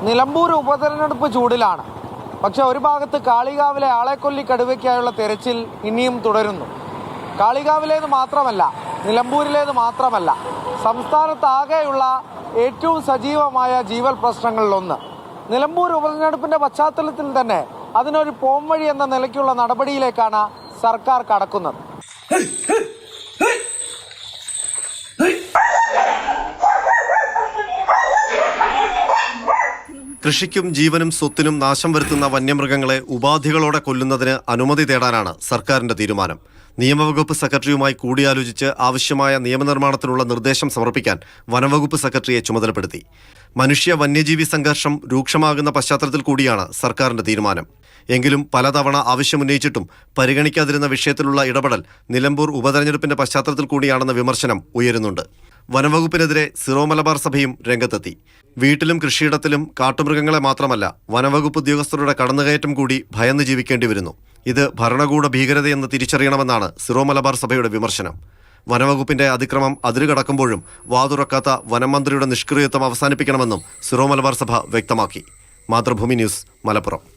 നിലമ്പൂർ ഉപതെരഞ്ഞെടുപ്പ് ചൂടിലാണ്. പക്ഷെ ഒരു ഭാഗത്ത് കാളികാവിലെ ആളെക്കൊല്ലി കടുവയ്ക്കായുള്ള തെരച്ചിൽ ഇനിയും തുടരുന്നു. കാളികാവിലേത് മാത്രമല്ല, നിലമ്പൂരിലേത് മാത്രമല്ല, സംസ്ഥാനത്താകെയുള്ള ഏറ്റവും സജീവമായ ജീവൽ പ്രശ്നങ്ങളിലൊന്ന്. നിലമ്പൂർ ഉപതെരഞ്ഞെടുപ്പിന്റെ പശ്ചാത്തലത്തിൽ തന്നെ അതിനൊരു പോംവഴി എന്ന നിലയ്ക്കുള്ള നടപടിയിലേക്കാണ് സർക്കാർ കടക്കുന്നത്. കൃഷിക്കും ജീവനും സ്വത്തിനും നാശം വരുത്തുന്ന വന്യമൃഗങ്ങളെ ഉപാധികളോടെ കൊല്ലുന്നതിന് അനുമതി തേടാനാണ് സർക്കാരിന്റെ തീരുമാനം. നിയമവകുപ്പ് സെക്രട്ടറിയുമായി കൂടിയാലോചിച്ച് ആവശ്യമായ നിയമനിർമ്മാണത്തിനുള്ള നിർദ്ദേശം സമർപ്പിക്കാൻ വനംവകുപ്പ് സെക്രട്ടറിയെ ചുമതലപ്പെടുത്തി. മനുഷ്യ വന്യജീവി സംഘർഷം രൂക്ഷമാകുന്ന പശ്ചാത്തലത്തിൽ കൂടിയാണ് സർക്കാരിന്റെ തീരുമാനം. എങ്കിലും പലതവണ ആവശ്യമുന്നയിച്ചിട്ടും പരിഗണിക്കാതിരുന്ന വിഷയത്തിലുള്ള ഇടപെടൽ നിലമ്പൂർ ഉപതെരഞ്ഞെടുപ്പിന്റെ പശ്ചാത്തലത്തിൽ കൂടിയാണെന്ന വിമർശനം ഉയരുന്നുണ്ട്. വനംവകുപ്പിനെതിരെ സിറോ മലബാർ സഭയും രംഗത്തെത്തി. വീട്ടിലും കൃഷിയിടത്തിലും കാട്ടുമൃഗങ്ങളെ മാത്രമല്ല, വനംവകുപ്പ് ഉദ്യോഗസ്ഥരുടെ കടന്നുകയറ്റം കൂടി ഭയന്ന് ജീവിക്കേണ്ടി വരുന്നു. ഇത് ഭരണകൂട ഭീകരതയെന്ന് തിരിച്ചറിയണമെന്നാണ് സിറോ മലബാർ സഭയുടെ വിമർശനം. വനംവകുപ്പിന്റെ അതിക്രമം അതിരുകടക്കുമ്പോഴും വാതുറക്കാത്ത വനമന്ത്രിയുടെ നിഷ്ക്രിയത്വം അവസാനിപ്പിക്കണമെന്നും സിറോ മലബാർ സഭ വ്യക്തമാക്കി. മാതൃഭൂമി ന്യൂസ്, മലപ്പുറം.